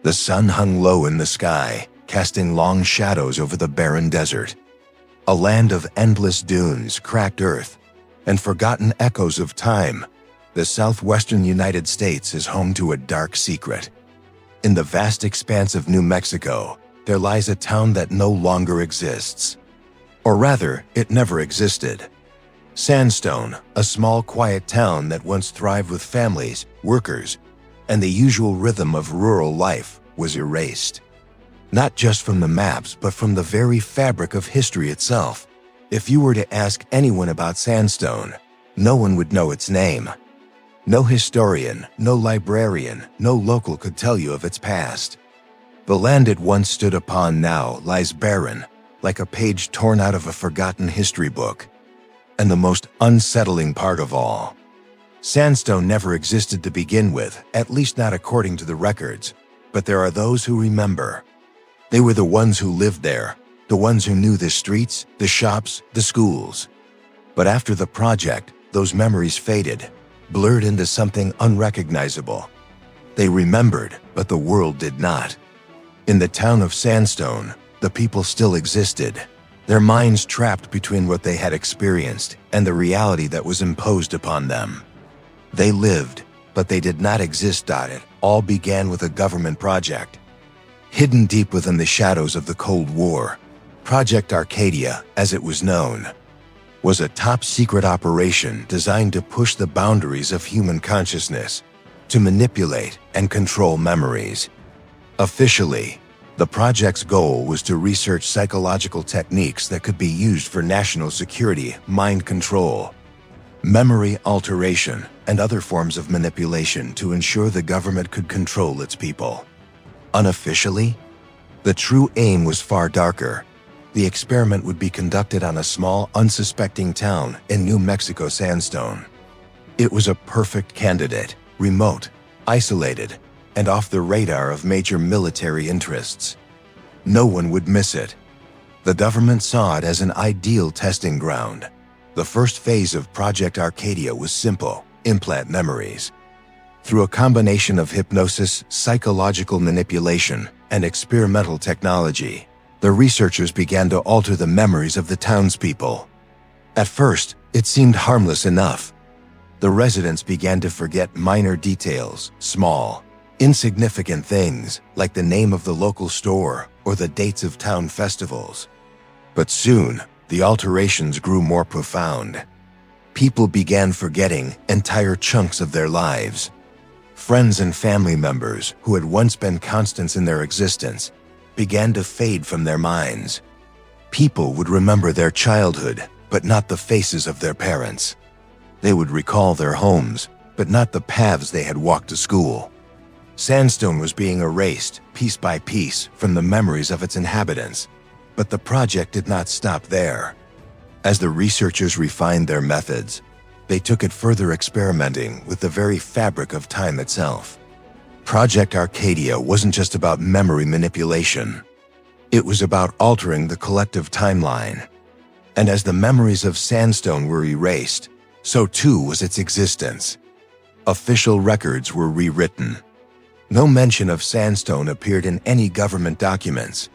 The sun hung low in the sky, casting long shadows over the barren desert. A land of endless dunes, cracked earth, and forgotten echoes of time, the southwestern United States is home to a dark secret. In the vast expanse of New Mexico, there lies a town that no longer exists. Or rather, it never existed. Sandstone, a small, quiet town that once thrived with families, workers, and the usual rhythm of rural life, was erased. Not just from the maps, but from the very fabric of history itself. If you were to ask anyone about Sandstone, no one would know its name. No historian, no librarian, no local could tell you of its past. The land it once stood upon now lies barren, like a page torn out of a forgotten history book. And the most unsettling part of all, Sandstone never existed to begin with, at least not according to the records, but there are those who remember. They were the ones who lived there, the ones who knew the streets, the shops, the schools. But after the project, those memories faded, blurred into something unrecognizable. They remembered, but the world did not. In the town of Sandstone, the people still existed, their minds trapped between what they had experienced and the reality that was imposed upon them. They lived, but they did not exist. It all began with a government project. Hidden deep within the shadows of the Cold War, Project Arcadia, as it was known, was a top-secret operation designed to push the boundaries of human consciousness, to manipulate and control memories. Officially, the project's goal was to research psychological techniques that could be used for national security, mind control, memory alteration, and other forms of manipulation to ensure the government could control its people. Unofficially, the true aim was far darker. The experiment would be conducted on a small, unsuspecting town in New Mexico Sandstone. It was a perfect candidate, remote, isolated, and off the radar of major military interests. No one would miss it. The government saw it as an ideal testing ground. The first phase of Project Arcadia was simple: implant memories. Through a combination of hypnosis, psychological manipulation, and experimental technology, the researchers began to alter the memories of the townspeople. At first, it seemed harmless enough. The residents began to forget minor details, small, insignificant things like the name of the local store or the dates of town festivals. But soon, the alterations grew more profound. People began forgetting entire chunks of their lives. Friends and family members who had once been constants in their existence began to fade from their minds. People would remember their childhood, but not the faces of their parents. They would recall their homes, but not the paths they had walked to school. Sandstone was being erased, piece by piece, from the memories of its inhabitants. But the project did not stop there. As the researchers refined their methods, they took it further, experimenting with the very fabric of time itself. Project Arcadia wasn't just about memory manipulation. It was about altering the collective timeline. And as the memories of Sandstone were erased, so too was its existence. Official records were rewritten. No mention of Sandstone appeared in any government documents.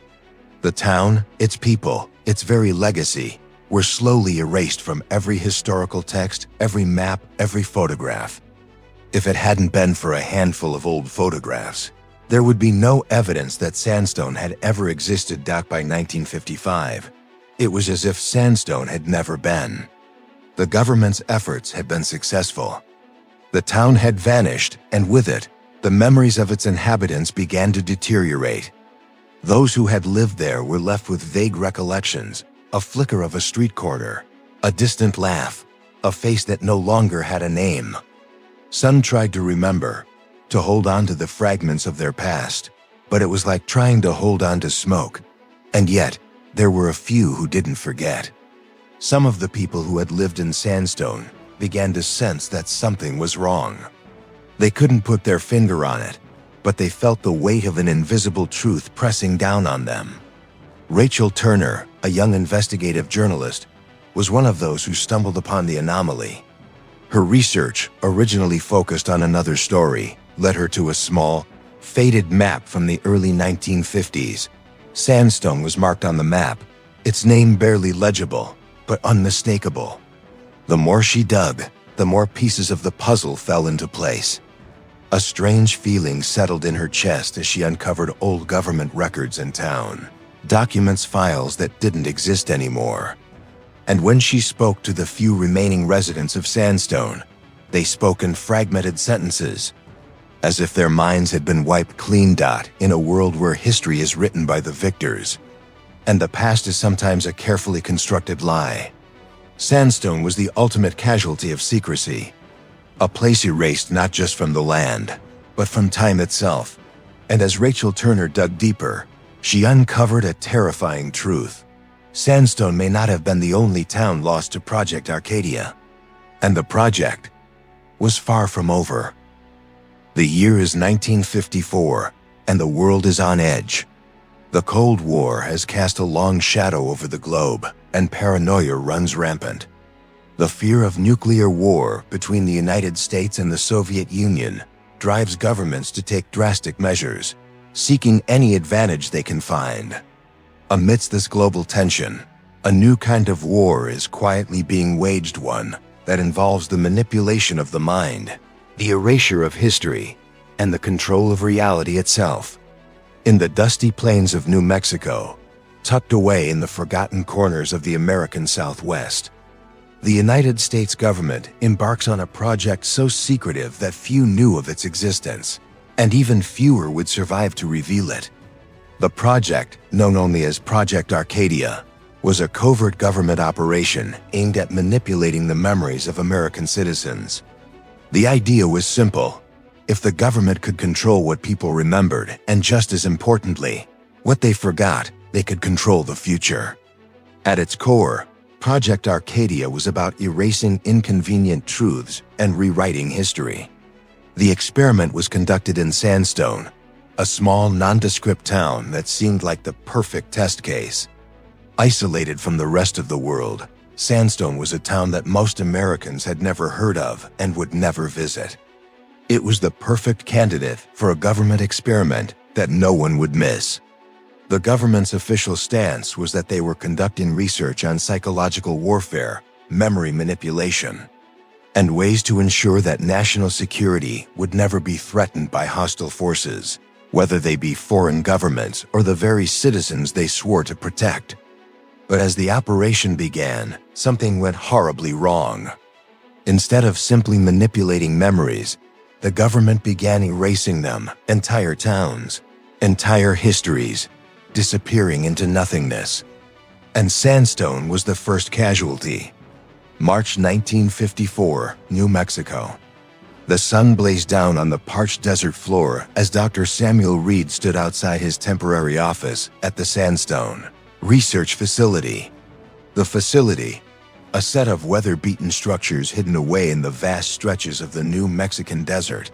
The town, its people, its very legacy, were slowly erased from every historical text, every map, every photograph. If it hadn't been for a handful of old photographs, there would be no evidence that Sandstone had ever existed. By 1955, it was as if Sandstone had never been. The government's efforts had been successful. The town had vanished, and with it, the memories of its inhabitants began to deteriorate. Those who had lived there were left with vague recollections, a flicker of a street corner, a distant laugh, a face that no longer had a name. Some tried to remember, to hold on to the fragments of their past, but it was like trying to hold on to smoke. And yet, there were a few who didn't forget. Some of the people who had lived in Sandstone began to sense that something was wrong. They couldn't put their finger on it, but they felt the weight of an invisible truth pressing down on them. Rachel Turner, a young investigative journalist, was one of those who stumbled upon the anomaly. Her research, originally focused on another story, led her to a small, Faded map from the early 1950s. Sandstone was marked on the map, its name barely legible, but unmistakable. The more she dug, the more pieces of the puzzle fell into place. A strange feeling settled in her chest as she uncovered old government records in town, documents, files that didn't exist anymore. And when she spoke to the few remaining residents of Sandstone, they spoke in fragmented sentences, as if their minds had been wiped clean. In a world where history is written by the victors, and the past is sometimes a carefully constructed lie, Sandstone was the ultimate casualty of secrecy, a place erased not just from the land, but from time itself. And as Rachel Turner dug deeper, she uncovered a terrifying truth. Sandstone may not have been the only town lost to Project Arcadia, and the project was far from over. The year is 1954, and the world is on edge. The Cold War has cast a long shadow over the globe, and paranoia runs rampant. The fear of nuclear war between the United States and the Soviet Union drives governments to take drastic measures, seeking any advantage they can find. Amidst this global tension, a new kind of war is quietly being waged, one that involves the manipulation of the mind, the erasure of history, and the control of reality itself. In the dusty plains of New Mexico, tucked away in the forgotten corners of the American Southwest, the United States government embarks on a project so secretive that few knew of its existence, and even fewer would survive to reveal it. The project, known only as Project Arcadia, was a covert government operation aimed at manipulating the memories of American citizens. The idea was simple. If the government could control what people remembered, and just as importantly, what they forgot, they could control the future. At its core, Project Arcadia was about erasing inconvenient truths and rewriting history. The experiment was conducted in Sandstone, a small, nondescript town that seemed like the perfect test case. Isolated from the rest of the world, Sandstone was a town that most Americans had never heard of and would never visit. It was the perfect candidate for a government experiment that no one would miss. The government's official stance was that they were conducting research on psychological warfare, memory manipulation, and ways to ensure that national security would never be threatened by hostile forces, whether they be foreign governments or the very citizens they swore to protect. But as the operation began, something went horribly wrong. Instead of simply manipulating memories, the government began erasing them, entire towns, entire histories, disappearing into nothingness. And Sandstone was the first casualty. March 1954, New Mexico. The sun blazed down on the parched desert floor as Dr. Samuel Reed stood outside his temporary office at the Sandstone Research Facility. The facility, a set of weather-beaten structures hidden away in the vast stretches of the New Mexican desert,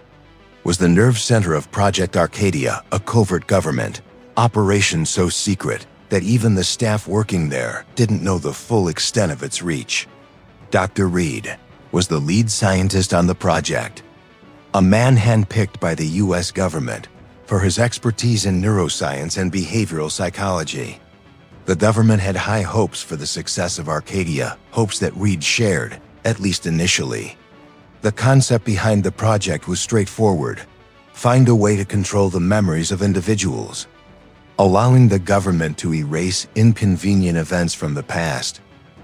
was the nerve center of Project Arcadia, a covert government operation so secret that even the staff working there didn't know the full extent of its reach. Dr. Reed was the lead scientist on the project, a man handpicked by the US government for his expertise in neuroscience and behavioral psychology. The government had high hopes for the success of Arcadia, hopes that Reed shared, at least initially. The concept behind the project was straightforward: find a way to control the memories of individuals, allowing the government to erase inconvenient events from the past,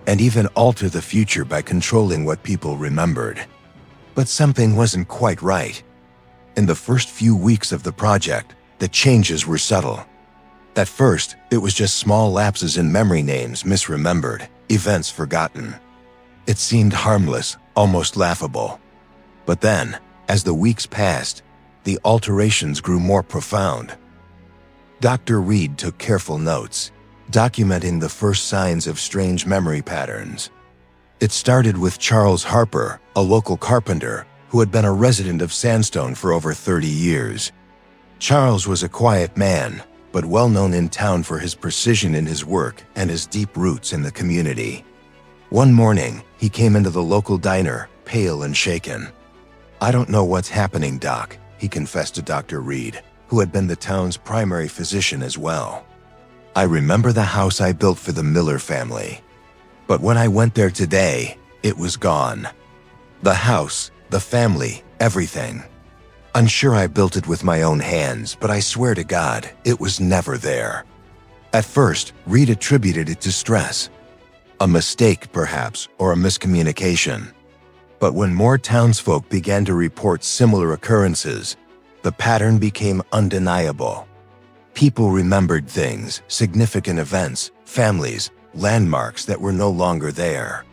and even alter the future by controlling what people remembered. But something wasn't quite right. In the first few weeks of the project, the changes were subtle. At first, it was just small lapses in memory, names misremembered, events forgotten. It seemed harmless, almost laughable. But then, as the weeks passed, the alterations grew more profound. Dr. Reed took careful notes, documenting the first signs of strange memory patterns. It started with Charles Harper, a local carpenter who had been a resident of Sandstone for over 30 years. Charles was a quiet man, but well known in town for his precision in his work and his deep roots in the community. One morning, he came into the local diner, pale and shaken. "I don't know what's happening, Doc," he confessed to Dr. Reed, who had been the town's primary physician as well. I remember the house I built for the Miller family. But when I went there today, it was gone. The house, the family, everything. I'm sure I built it with my own hands, but I swear to God, it was never there. At first, Reed attributed it to stress. A mistake, perhaps, or a miscommunication. But when more townsfolk began to report similar occurrences, the pattern became undeniable. People remembered things, significant events, families, landmarks that were no longer there.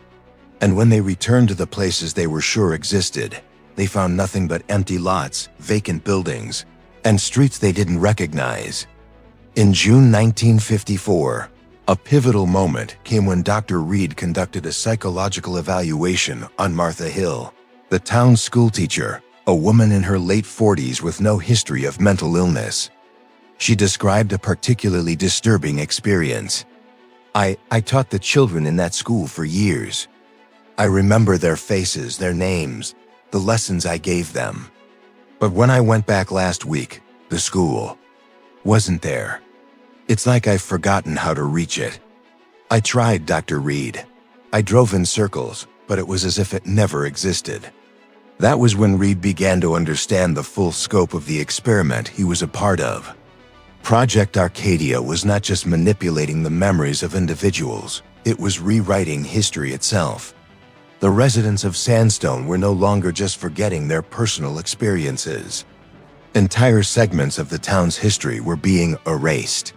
And when they returned to the places they were sure existed, they found nothing but empty lots, vacant buildings, and streets they didn't recognize. In June 1954, a pivotal moment came when Dr. Reed conducted a psychological evaluation on Martha Hill, the town's schoolteacher, a woman in her late 40s with no history of mental illness. She described a particularly disturbing experience. I taught the children in that school for years. I remember their faces, their names, the lessons I gave them. But when I went back last week, the school wasn't there. It's like I've forgotten how to reach it. I tried, Dr. Reed. I drove in circles, but it was as if it never existed. That was when Reed began to understand the full scope of the experiment he was a part of. Project Arcadia was not just manipulating the memories of individuals, it was rewriting history itself. The residents of Sandstone were no longer just forgetting their personal experiences. Entire segments of the town's history were being erased.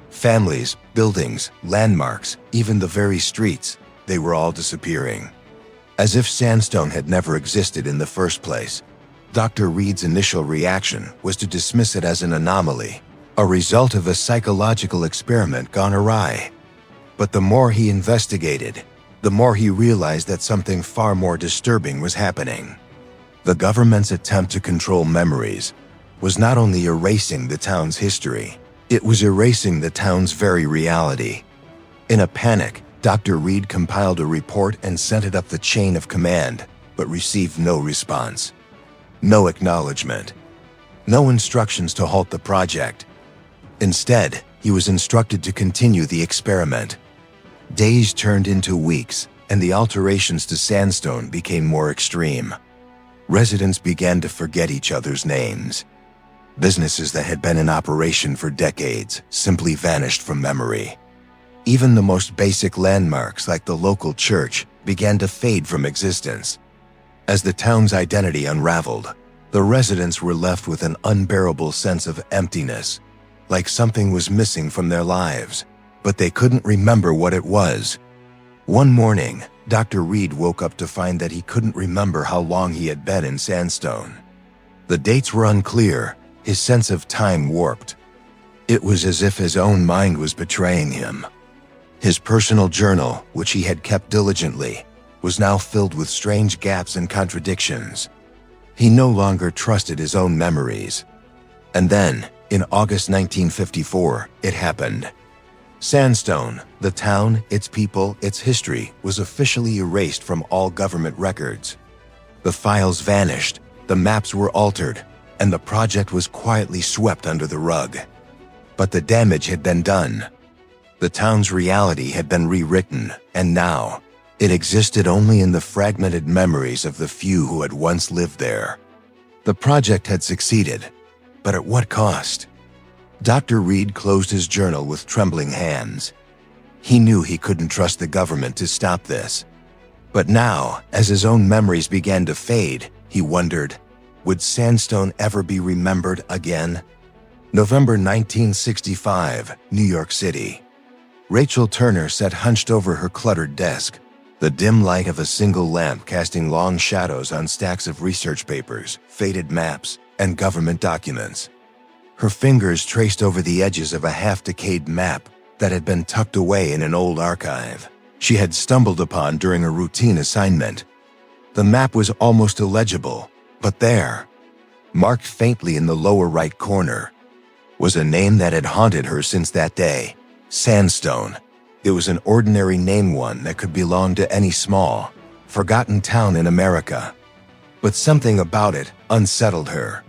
Families, buildings, landmarks, even the very streets, they were all disappearing. As if Sandstone had never existed in the first place. Dr. Reed's initial reaction was to dismiss it as an anomaly, a result of a psychological experiment gone awry. But the more he investigated, the more he realized that something far more disturbing was happening. The government's attempt to control memories was not only erasing the town's history, it was erasing the town's very reality. In a panic, Dr. Reed compiled a report and sent it up the chain of command, but received no response. No acknowledgement. No instructions to halt the project. Instead, he was instructed to continue the experiment. Days turned into weeks, and the alterations to Sandstone became more extreme. Residents began to forget each other's names. Businesses that had been in operation for decades simply vanished from memory. Even the most basic landmarks like the local church began to fade from existence. As the town's identity unraveled, the residents were left with an unbearable sense of emptiness, like something was missing from their lives, but they couldn't remember what it was. One morning, Dr. Reed woke up to find that he couldn't remember how long he had been in Sandstone. The dates were unclear, his sense of time warped. It was as if his own mind was betraying him. His personal journal, which he had kept diligently, was now filled with strange gaps and contradictions. He no longer trusted his own memories. And then, in August 1954, it happened. Sandstone, the town, its people, its history, was officially erased from all government records. The files vanished, the maps were altered, and the project was quietly swept under the rug. But the damage had been done. The town's reality had been rewritten, and now, it existed only in the fragmented memories of the few who had once lived there. The project had succeeded, but at what cost? Dr. Reed closed his journal with trembling hands. He knew he couldn't trust the government to stop this. But now, as his own memories began to fade, he wondered, would Sandstone ever be remembered again? November 1965, New York City. Rachel Turner sat hunched over her cluttered desk, the dim light of a single lamp casting long shadows on stacks of research papers, faded maps, and government documents. Her fingers traced over the edges of a half-decayed map that had been tucked away in an old archive she had stumbled upon during a routine assignment. The map was almost illegible, but there, marked faintly in the lower right corner, was a name that had haunted her since that day. Sandstone. It was an ordinary name, one that could belong to any small, forgotten town in America. But something about it unsettled her.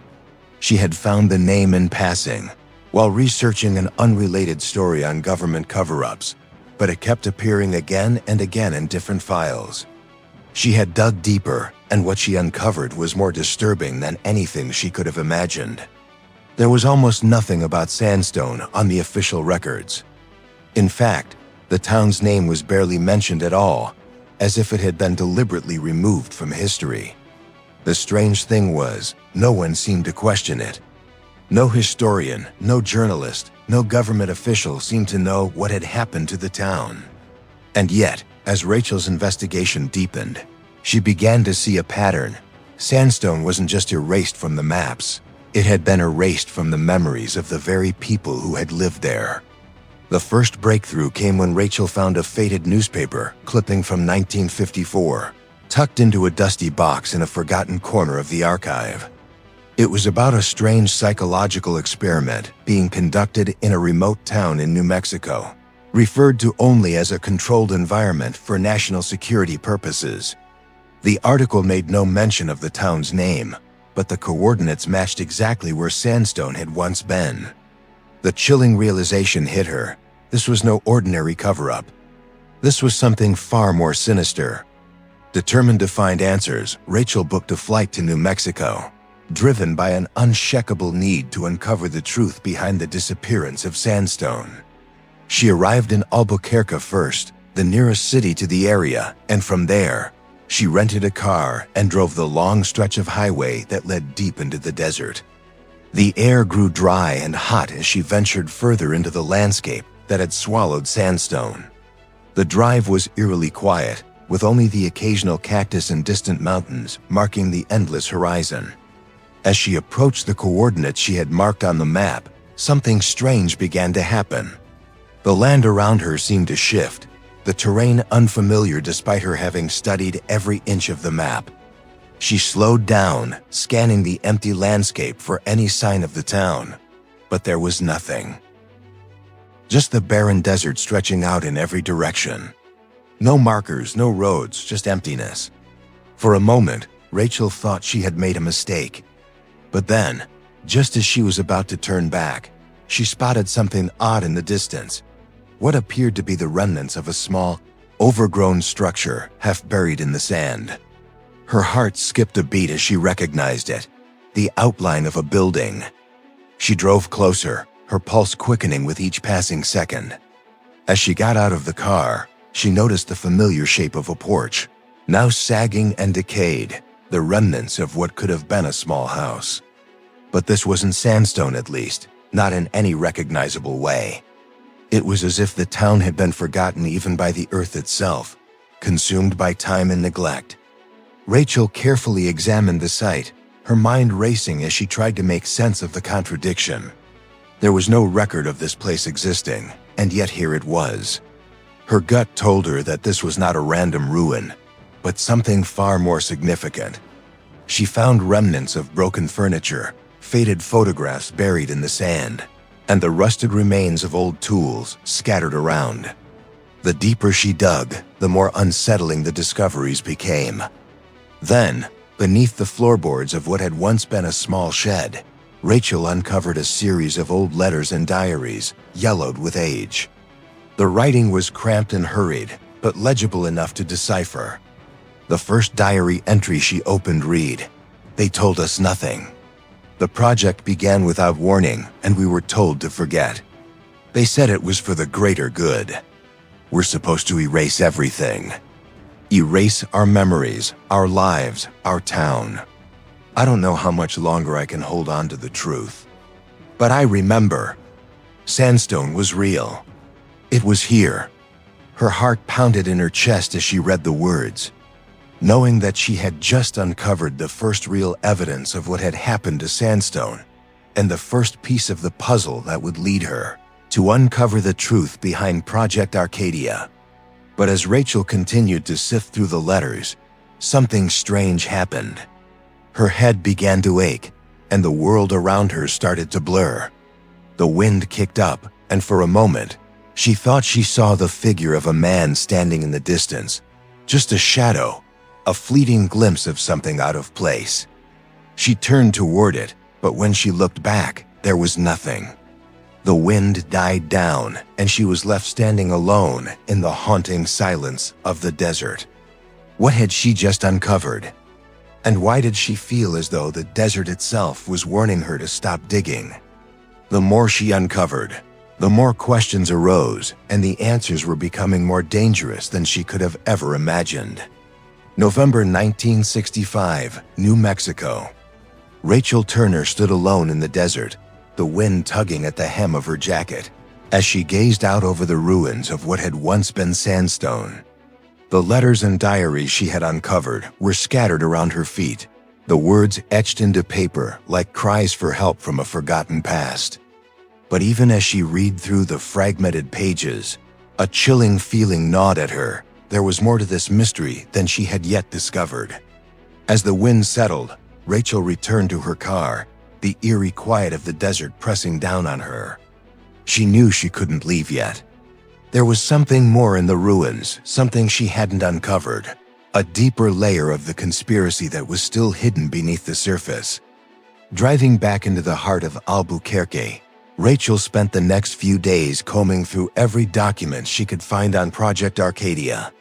She had found the name in passing, while researching an unrelated story on government cover-ups, but it kept appearing again and again in different files. She had dug deeper, and what she uncovered was more disturbing than anything she could have imagined. There was almost nothing about Sandstone on the official records. In fact, the town's name was barely mentioned at all, as if it had been deliberately removed from history. The strange thing was, no one seemed to question it. No historian, no journalist, no government official seemed to know what had happened to the town. And yet, as Rachel's investigation deepened, she began to see a pattern. Sandstone wasn't just erased from the maps, it had been erased from the memories of the very people who had lived there. The first breakthrough came when Rachel found a faded newspaper clipping from 1954, tucked into a dusty box in a forgotten corner of the archive. It was about a strange psychological experiment being conducted in a remote town in New Mexico, referred to only as a controlled environment for national security purposes. The article made no mention of the town's name, but the coordinates matched exactly where Sandstone had once been. The chilling realization hit her. This was no ordinary cover-up. This was something far more sinister. Determined to find answers, Rachel booked a flight to New Mexico, driven by an unshakable need to uncover the truth behind the disappearance of Sandstone. She arrived in Albuquerque first, the nearest city to the area, and from there, she rented a car and drove the long stretch of highway that led deep into the desert. The air grew dry and hot as she ventured further into the landscape that had swallowed Sandstone. The drive was eerily quiet, with only the occasional cactus and distant mountains marking the endless horizon. As she approached the coordinates she had marked on the map, something strange began to happen. The land around her seemed to shift, the terrain unfamiliar despite her having studied every inch of the map. She slowed down, scanning the empty landscape for any sign of the town, but there was nothing. Just the barren desert stretching out in every direction. No markers, no roads, just emptiness. For a moment, Rachel thought she had made a mistake. But then, just as she was about to turn back, she spotted something odd in the distance. What appeared to be the remnants of a small, overgrown structure half buried in the sand. Her heart skipped a beat as she recognized it, the outline of a building. She drove closer, her pulse quickening with each passing second. As she got out of the car, she noticed the familiar shape of a porch, now sagging and decayed, the remnants of what could have been a small house. But this wasn't Sandstone, at least, not in any recognizable way. It was as if the town had been forgotten even by the earth itself, consumed by time and neglect. Rachel carefully examined the site, her mind racing as she tried to make sense of the contradiction. There was no record of this place existing, and yet here it was. Her gut told her that this was not a random ruin, but something far more significant. She found remnants of broken furniture, faded photographs buried in the sand, and the rusted remains of old tools scattered around. The deeper she dug, the more unsettling the discoveries became. Then, beneath the floorboards of what had once been a small shed, Rachel uncovered a series of old letters and diaries, yellowed with age. The writing was cramped and hurried, but legible enough to decipher. The first diary entry she opened read, "They told us nothing. The project began without warning, and we were told to forget. They said it was for the greater good. We're supposed to erase everything. Erase our memories, our lives, our town. I don't know how much longer I can hold on to the truth. But I remember. Sandstone was real. It was here." Her heart pounded in her chest as she read the words, knowing that she had just uncovered the first real evidence of what had happened to Sandstone, and the first piece of the puzzle that would lead her to uncover the truth behind Project Arcadia. But as Rachel continued to sift through the letters, something strange happened. Her head began to ache, and the world around her started to blur. The wind kicked up, and for a moment, she thought she saw the figure of a man standing in the distance. Just a shadow, a fleeting glimpse of something out of place. She turned toward it, But when she looked back, there was nothing. The wind died down, and she was left standing alone in the haunting silence of the desert. What had she just uncovered? And why did she feel as though the desert itself was warning her to stop digging? The more she uncovered, the more questions arose, and the answers were becoming more dangerous than she could have ever imagined. November 1965, New Mexico. Rachel Turner stood alone in the desert, the wind tugging at the hem of her jacket, as she gazed out over the ruins of what had once been sandstone. The letters and diaries she had uncovered were scattered around her feet, the words etched into paper like cries for help from a forgotten past. But even as she read through the fragmented pages, a chilling feeling gnawed at her. There was more to this mystery than she had yet discovered. As the wind settled, Rachel returned to her car, the eerie quiet of the desert pressing down on her. She knew she couldn't leave yet. There was something more in the ruins, something she hadn't uncovered, a deeper layer of the conspiracy that was still hidden beneath the surface. Driving back into the heart of Albuquerque, Rachel spent the next few days combing through every document she could find on Project Arcadia.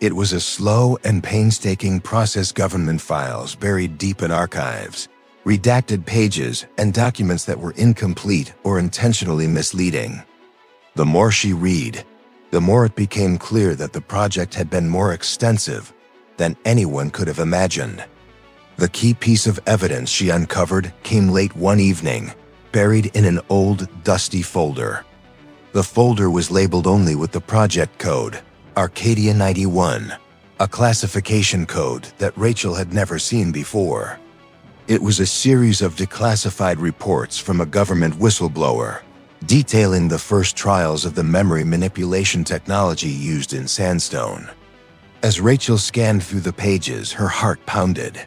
It was a slow and painstaking process, government files buried deep in archives, redacted pages, and documents that were incomplete or intentionally misleading. The more she read, the more it became clear that the project had been more extensive than anyone could have imagined. The key piece of evidence she uncovered came late one evening, buried in an old, dusty folder. The folder was labeled only with the project code, Arcadia 91, a classification code that Rachel had never seen before. It was a series of declassified reports from a government whistleblower, detailing the first trials of the memory manipulation technology used in sandstone. As Rachel scanned through the pages, her heart pounded.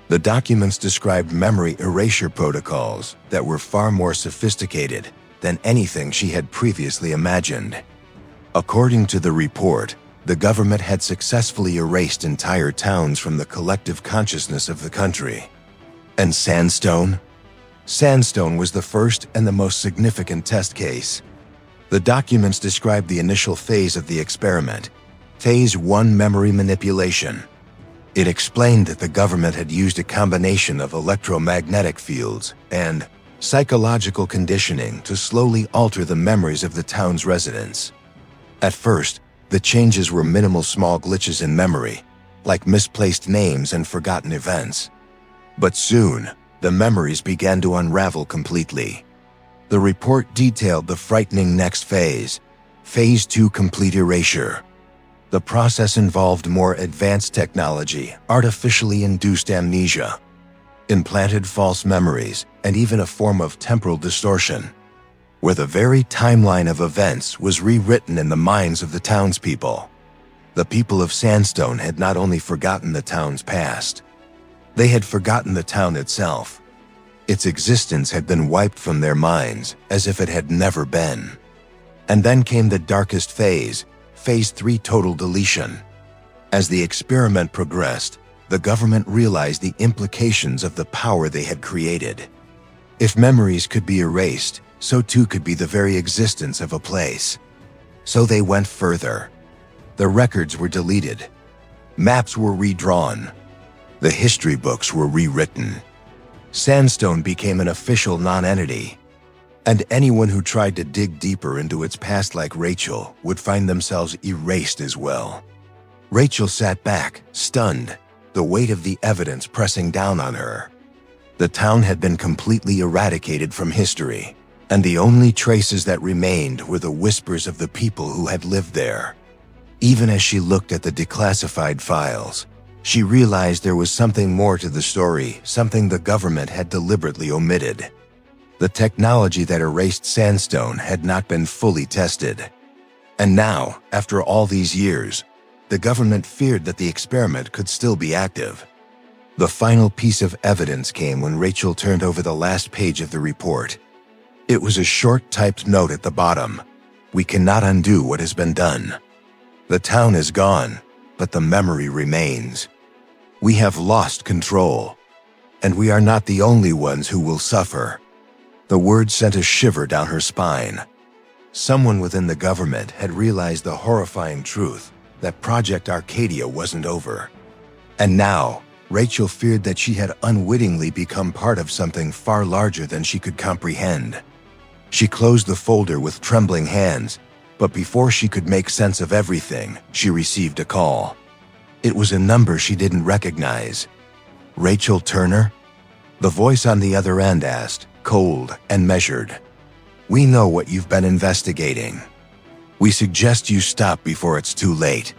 The documents described memory erasure protocols that were far more sophisticated than anything she had previously imagined. According to the report, the government had successfully erased entire towns from the collective consciousness of the country. And sandstone? Sandstone was the first and the most significant test case. The documents described the initial phase of the experiment, Phase 1 memory manipulation. It explained that the government had used a combination of electromagnetic fields and psychological conditioning to slowly alter the memories of the town's residents. At first, the changes were minimal, small glitches in memory, like misplaced names and forgotten events. But soon, the memories began to unravel completely. The report detailed the frightening next phase, Phase 2 complete erasure. The process involved more advanced technology, artificially induced amnesia, implanted false memories, and even a form of temporal distortion, where the very timeline of events was rewritten in the minds of the townspeople. The people of Sandstone had not only forgotten the town's past, they had forgotten the town itself. Its existence had been wiped from their minds as if it had never been. And then came the darkest phase, Phase 3 total deletion. As the experiment progressed, the government realized the implications of the power they had created. If memories could be erased, so too could be the very existence of a place. So they went further. The records were deleted. Maps were redrawn. The history books were rewritten. Sandstone became an official non-entity, and anyone who tried to dig deeper into its past like Rachel would find themselves erased as well. Rachel sat back, stunned, the weight of the evidence pressing down on her. The town had been completely eradicated from history, and the only traces that remained were the whispers of the people who had lived there. Even as she looked at the declassified files, she realized there was something more to the story, something the government had deliberately omitted. The technology that erased Sandstone had not been fully tested. And now, after all these years, the government feared that the experiment could still be active. The final piece of evidence came when Rachel turned over the last page of the report. It was a short typed note at the bottom. "We cannot undo what has been done. The town is gone, but the memory remains. We have lost control. And we are not the only ones who will suffer. The word sent a shiver down her spine. Someone within the government had realized the horrifying truth that Project Arcadia wasn't over. And now, Rachel feared that she had unwittingly become part of something far larger than she could comprehend. She closed the folder with trembling hands, but before she could make sense of everything, she received a call. It was a number she didn't recognize. Rachel Turner? The voice on the other end asked, cold and measured. We know what you've been investigating. We suggest you stop before it's too late.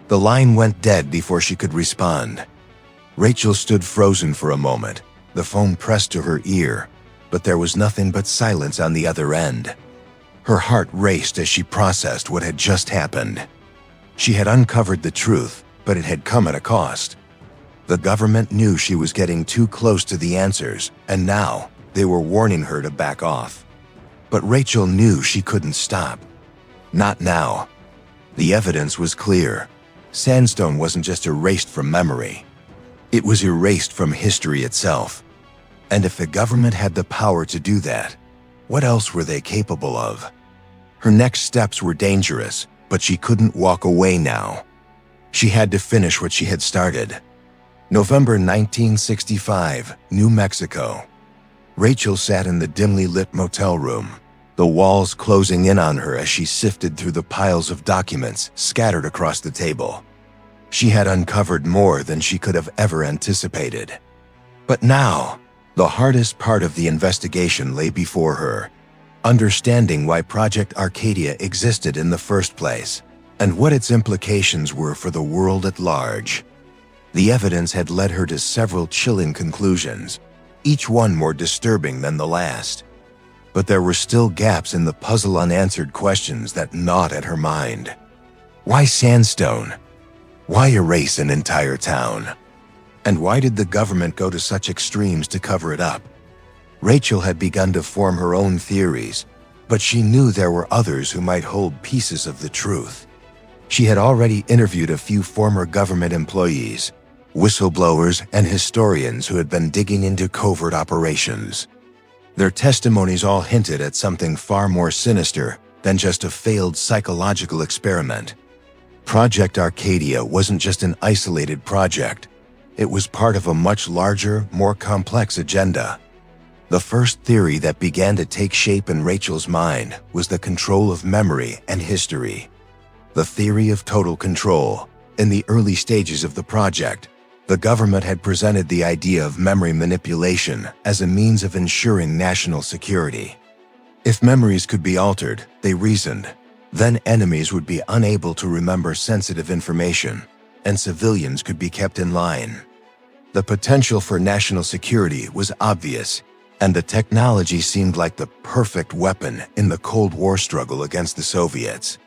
The line went dead before she could respond. Rachel stood frozen for a moment, the phone pressed to her ear, but there was nothing but silence on the other end. Her heart raced as she processed what had just happened. She had uncovered the truth, but it had come at a cost. The government knew she was getting too close to the answers, and now they were warning her to back off. But Rachel knew she couldn't stop. Not now. The evidence was clear. Sandstone wasn't just erased from memory. It was erased from history itself. And if the government had the power to do that, what else were they capable of? Her next steps were dangerous, but she couldn't walk away now. She had to finish what she had started. November 1965, New Mexico. Rachel sat in the dimly lit motel room, the walls closing in on her as she sifted through the piles of documents scattered across the table. She had uncovered more than she could have ever anticipated. But now, the hardest part of the investigation lay before her, understanding why Project Arcadia existed in the first place, and what its implications were for the world at large. The evidence had led her to several chilling conclusions, each one more disturbing than the last. But there were still gaps in the puzzle, unanswered questions that gnawed at her mind. Why Sandstone? Why erase an entire town? And why did the government go to such extremes to cover it up? Rachel had begun to form her own theories, but she knew there were others who might hold pieces of the truth. She had already interviewed a few former government employees, whistleblowers, and historians who had been digging into covert operations. Their testimonies all hinted at something far more sinister than just a failed psychological experiment. Project Arcadia wasn't just an isolated project. It was part of a much larger, more complex agenda. The first theory that began to take shape in Rachel's mind was the control of memory and history. The theory of total control. In the early stages of the project, the government had presented the idea of memory manipulation as a means of ensuring national security. If memories could be altered, they reasoned, then enemies would be unable to remember sensitive information, and civilians could be kept in line. The potential for national security was obvious, and the technology seemed like the perfect weapon in the Cold War struggle against the Soviets.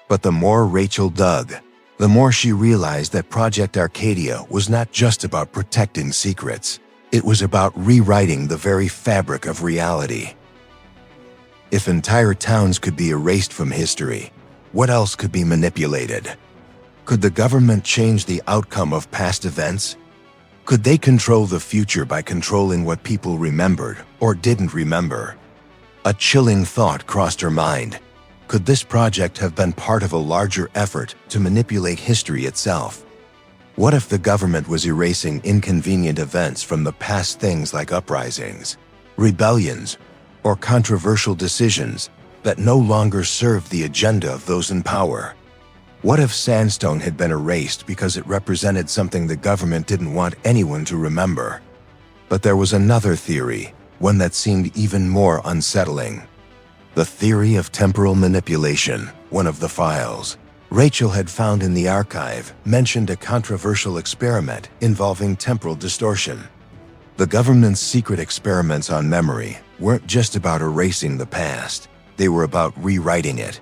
But the more Rachel dug, the more she realized that Project Arcadia was not just about protecting secrets. It was about rewriting the very fabric of reality. If entire towns could be erased from history, what else could be manipulated? Could the government change the outcome of past events? Could they control the future by controlling what people remembered or didn't remember? A chilling thought crossed her mind. Could this project have been part of a larger effort to manipulate history itself? What if the government was erasing inconvenient events from the past, things like uprisings, rebellions, or controversial decisions that no longer served the agenda of those in power? What if Sandstone had been erased because it represented something the government didn't want anyone to remember? But there was another theory, one that seemed even more unsettling. The theory of temporal manipulation. One of the files Rachel had found in the archive mentioned a controversial experiment involving temporal distortion. The government's secret experiments on memory weren't just about erasing the past, they were about rewriting it.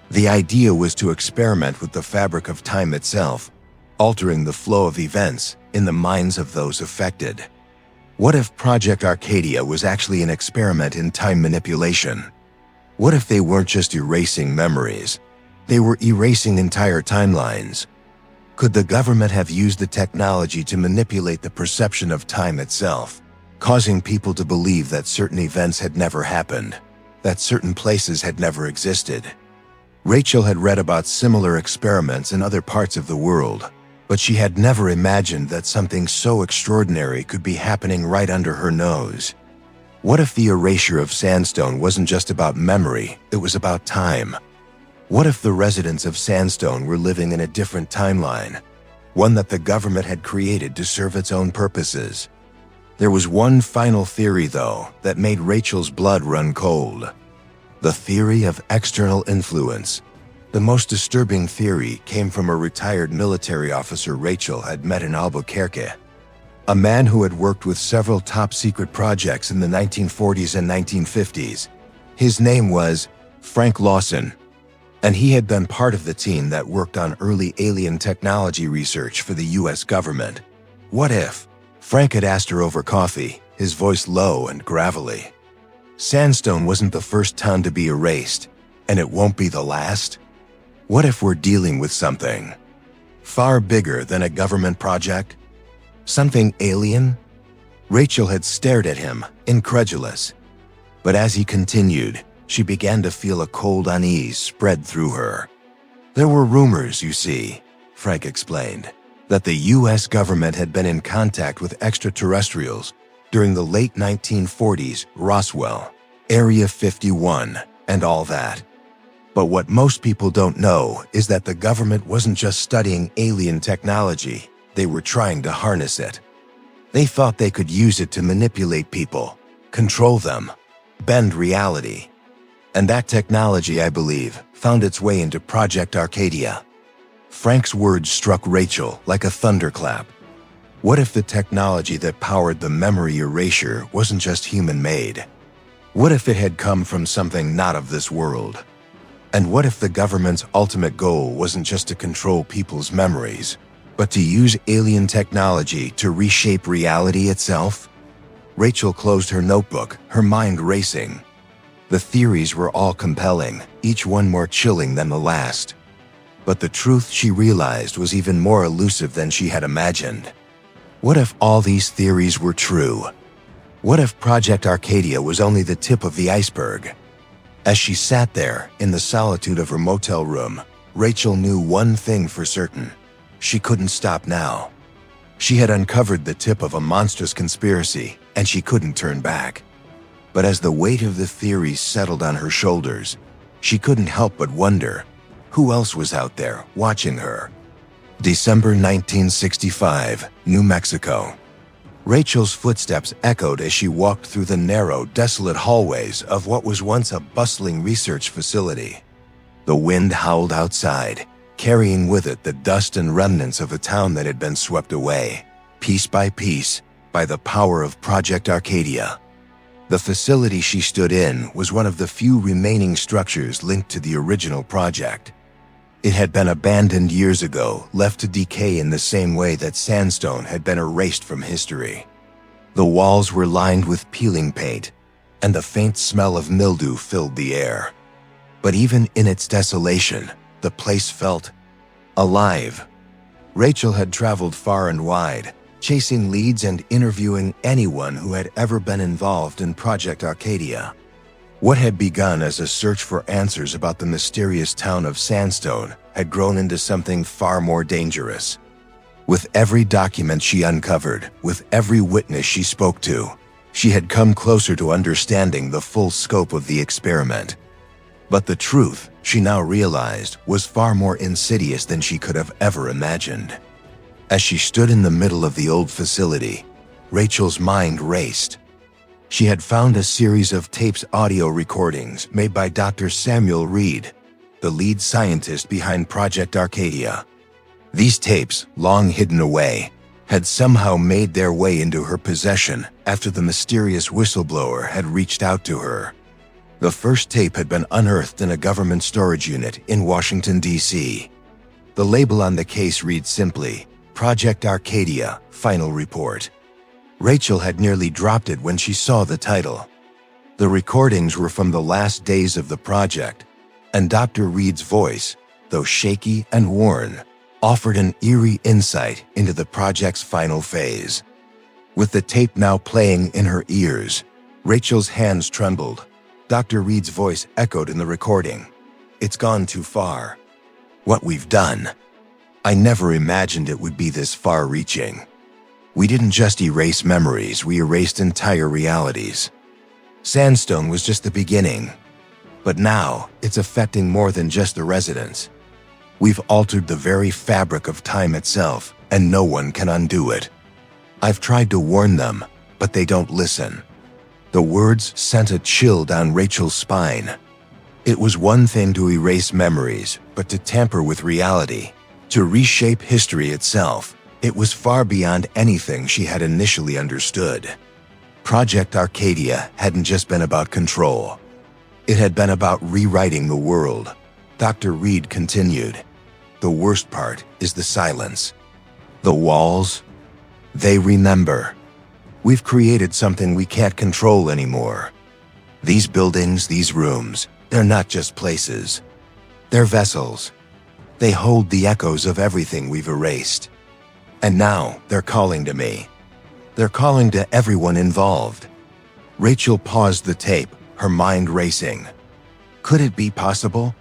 The idea was to experiment with the fabric of time itself, altering the flow of events in the minds of those affected. What if Project Arcadia was actually an experiment in time manipulation? What if they weren't just erasing memories? They were erasing entire timelines. Could the government have used the technology to manipulate the perception of time itself, causing people to believe that certain events had never happened, that certain places had never existed? Rachel had read about similar experiments in other parts of the world, but she had never imagined that something so extraordinary could be happening right under her nose. What if the erasure of Sandstone wasn't just about memory, it was about time? What if the residents of Sandstone were living in a different timeline, one that the government had created to serve its own purposes? There was one final theory, though, that made Rachel's blood run cold. The theory of external influence. The most disturbing theory came from a retired military officer Rachel had met in Albuquerque, a man who had worked with several top-secret projects in the 1940s and 1950s. His name was Frank Lawson, and he had been part of the team that worked on early alien technology research for the US government. What if? Frank had asked her over coffee, his voice low and gravelly. Sandstone wasn't the first town to be erased, and it won't be the last? What if we're dealing with something far bigger than a government project? Something alien? Rachel had stared at him, incredulous. But as he continued, she began to feel a cold unease spread through her. There were rumors, you see, Frank explained, that the US government had been in contact with extraterrestrials during the late 1940s, Roswell, Area 51, and all that. But what most people don't know is that the government wasn't just studying alien technology, they were trying to harness it. They thought they could use it to manipulate people, control them, bend reality. And that technology, I believe, found its way into Project Arcadia. Frank's words struck Rachel like a thunderclap. What if the technology that powered the memory erasure wasn't just human-made? What if it had come from something not of this world? And what if the government's ultimate goal wasn't just to control people's memories, but to use alien technology to reshape reality itself? Rachel closed her notebook, her mind racing. The theories were all compelling, each one more chilling than the last. But the truth, she realized, was even more elusive than she had imagined. What if all these theories were true? What if Project Arcadia was only the tip of the iceberg? As she sat there, in the solitude of her motel room, Rachel knew one thing for certain. She couldn't stop now. She had uncovered the tip of a monstrous conspiracy, and she couldn't turn back. But as the weight of the theories settled on her shoulders, she couldn't help but wonder, who else was out there watching her? December 1965, New Mexico. Rachel's footsteps echoed as she walked through the narrow, desolate hallways of what was once a bustling research facility. The wind howled outside, carrying with it the dust and remnants of a town that had been swept away, piece by piece, by the power of Project Arcadia. The facility she stood in was one of the few remaining structures linked to the original project. It had been abandoned years ago, left to decay in the same way that sandstone had been erased from history. The walls were lined with peeling paint, and the faint smell of mildew filled the air. But even in its desolation, the place felt alive. Rachel had traveled far and wide, chasing leads and interviewing anyone who had ever been involved in Project Arcadia. What had begun as a search for answers about the mysterious town of Sandstone had grown into something far more dangerous. With every document she uncovered, with every witness she spoke to, she had come closer to understanding the full scope of the experiment. But the truth, she now realized, was far more insidious than she could have ever imagined. As she stood in the middle of the old facility, Rachel's mind raced. She had found a series of tapes audio recordings made by Dr. Samuel Reed, the lead scientist behind Project Arcadia. These tapes, long hidden away, had somehow made their way into her possession after the mysterious whistleblower had reached out to her. The first tape had been unearthed in a government storage unit in Washington, D.C. The label on the case read simply, Project Arcadia, Final Report. Rachel had nearly dropped it when she saw the title. The recordings were from the last days of the project, and Dr. Reed's voice, though shaky and worn, offered an eerie insight into the project's final phase. With the tape now playing in her ears, Rachel's hands trembled. Dr. Reed's voice echoed in the recording. "It's gone too far. What we've done. I never imagined it would be this far-reaching. We didn't just erase memories, we erased entire realities. Sandstone was just the beginning. But now, it's affecting more than just the residents. We've altered the very fabric of time itself, and no one can undo it. I've tried to warn them, but they don't listen." The words sent a chill down Rachel's spine. It was one thing to erase memories, but to tamper with reality, to reshape history itself, it was far beyond anything she had initially understood. Project Arcadia hadn't just been about control. It had been about rewriting the world. Dr. Reed continued. "The worst part is the silence. The walls, they remember. We've created something we can't control anymore. These buildings, these rooms, they're not just places. They're vessels. They hold the echoes of everything we've erased. And now they're calling to me. They're calling to everyone involved." Rachel paused the tape, her mind racing. Could it be possible?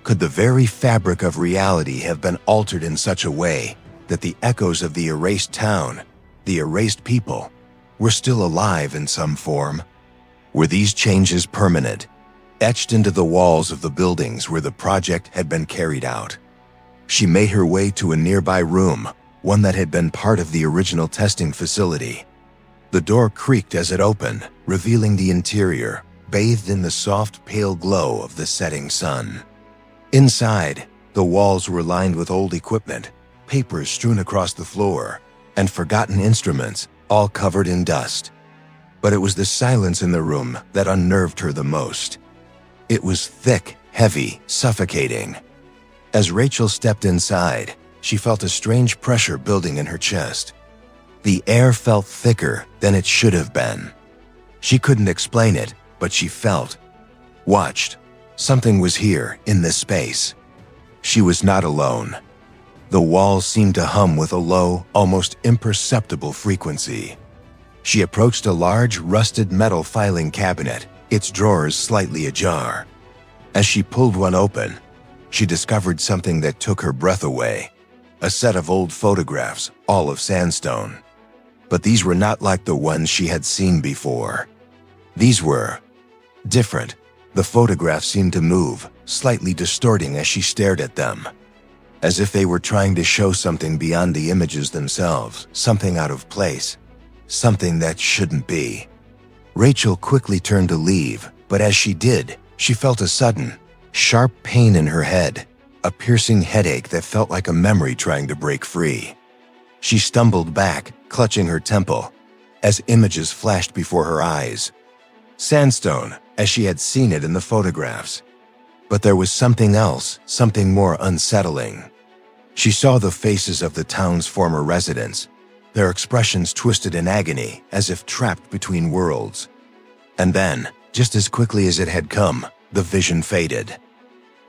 Could the very fabric of reality have been altered in such a way that the echoes of the erased town, the erased people, were still alive in some form? Were these changes permanent, etched into the walls of the buildings where the project had been carried out? She made her way to a nearby room, one that had been part of the original testing facility. The door creaked as it opened, revealing the interior, bathed in the soft, pale glow of the setting sun. Inside, the walls were lined with old equipment, papers strewn across the floor, and forgotten instruments, all covered in dust. But it was the silence in the room that unnerved her the most. It was thick, heavy, suffocating. As Rachel stepped inside, she felt a strange pressure building in her chest. The air felt thicker than it should have been. She couldn't explain it, but she felt, watched. Something was here, in this space. She was not alone. The walls seemed to hum with a low, almost imperceptible frequency. She approached a large, rusted metal filing cabinet, its drawers slightly ajar. As she pulled one open, she discovered something that took her breath away. A set of old photographs, all of sandstone. But these were not like the ones she had seen before. These were different. The photographs seemed to move, slightly distorting as she stared at them, as if they were trying to show something beyond the images themselves, something out of place, something that shouldn't be. Rachel quickly turned to leave, but as she did, she felt a sudden, sharp pain in her head, a piercing headache that felt like a memory trying to break free. She stumbled back, clutching her temple, as images flashed before her eyes. Sandstone, as she had seen it in the photographs. But there was something else, something more unsettling. She saw the faces of the town's former residents, their expressions twisted in agony as if trapped between worlds. And then, just as quickly as it had come, the vision faded.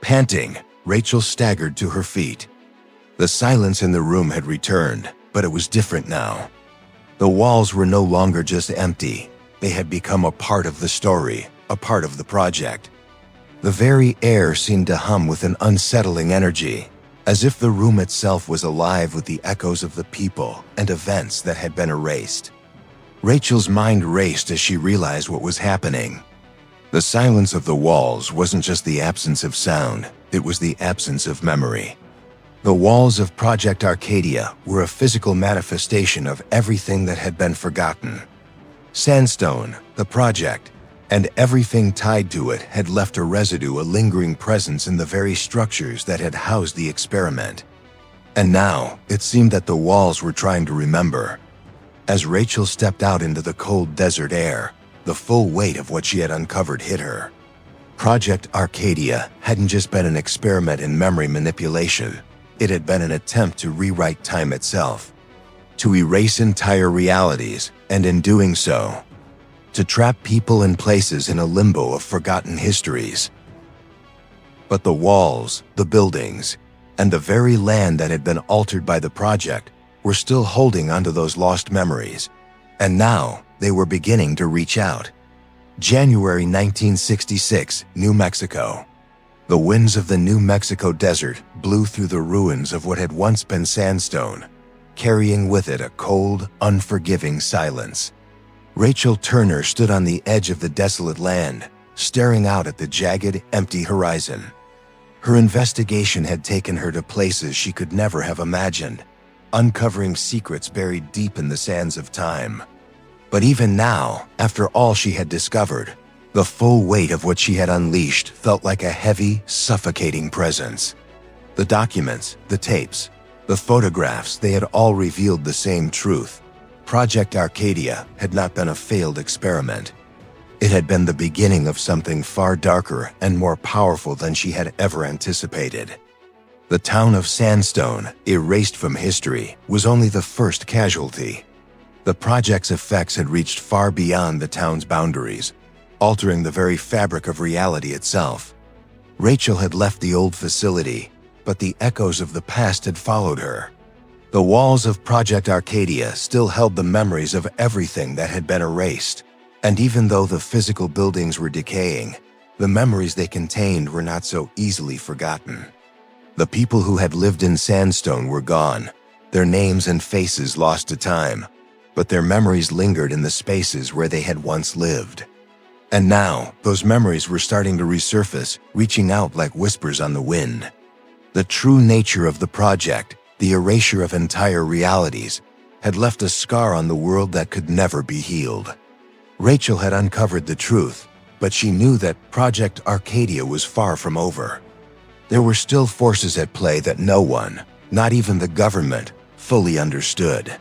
Panting, Rachel staggered to her feet. The silence in the room had returned, but it was different now. The walls were no longer just empty. They had become a part of the story, a part of the project. The very air seemed to hum with an unsettling energy, as if the room itself was alive with the echoes of the people and events that had been erased. Rachel's mind raced as she realized what was happening. The silence of the walls wasn't just the absence of sound, it was the absence of memory. The walls of Project Arcadia were a physical manifestation of everything that had been forgotten. Sandstone, the project, and everything tied to it had left a residue, a lingering presence in the very structures that had housed the experiment. And now, it seemed that the walls were trying to remember. As Rachel stepped out into the cold desert air, the full weight of what she had uncovered hit her. Project Arcadia hadn't just been an experiment in memory manipulation. It had been an attempt to rewrite time itself, to erase entire realities, and in doing so, to trap people and places in a limbo of forgotten histories. But the walls, the buildings, and the very land that had been altered by the project were still holding onto those lost memories. And now they were beginning to reach out. January 1966, New Mexico. The winds of the New Mexico desert blew through the ruins of what had once been sandstone, carrying with it a cold, unforgiving silence. Rachel Turner stood on the edge of the desolate land, staring out at the jagged, empty horizon. Her investigation had taken her to places she could never have imagined, uncovering secrets buried deep in the sands of time. But even now, after all she had discovered, the full weight of what she had unleashed felt like a heavy, suffocating presence. The documents, the tapes, the photographs, they had all revealed the same truth. Project Arcadia had not been a failed experiment. It had been the beginning of something far darker and more powerful than she had ever anticipated. The town of Sandstone, erased from history, was only the first casualty. The project's effects had reached far beyond the town's boundaries, altering the very fabric of reality itself. Rachel had left the old facility, but the echoes of the past had followed her. The walls of Project Arcadia still held the memories of everything that had been erased, and even though the physical buildings were decaying, the memories they contained were not so easily forgotten. The people who had lived in Sandstone were gone, their names and faces lost to time, but their memories lingered in the spaces where they had once lived. And now, those memories were starting to resurface, reaching out like whispers on the wind. The true nature of the project, the erasure of entire realities, had left a scar on the world that could never be healed. Rachel had uncovered the truth, but she knew that Project Arcadia was far from over. There were still forces at play that no one, not even the government, fully understood.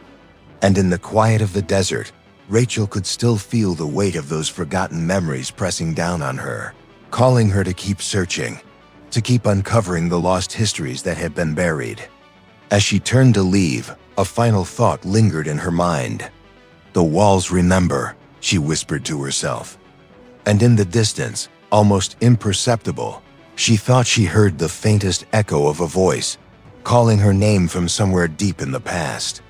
And in the quiet of the desert, Rachel could still feel the weight of those forgotten memories pressing down on her, calling her to keep searching, to keep uncovering the lost histories that had been buried. As she turned to leave, a final thought lingered in her mind. "The walls remember," she whispered to herself. And in the distance, almost imperceptible, she thought she heard the faintest echo of a voice, calling her name from somewhere deep in the past.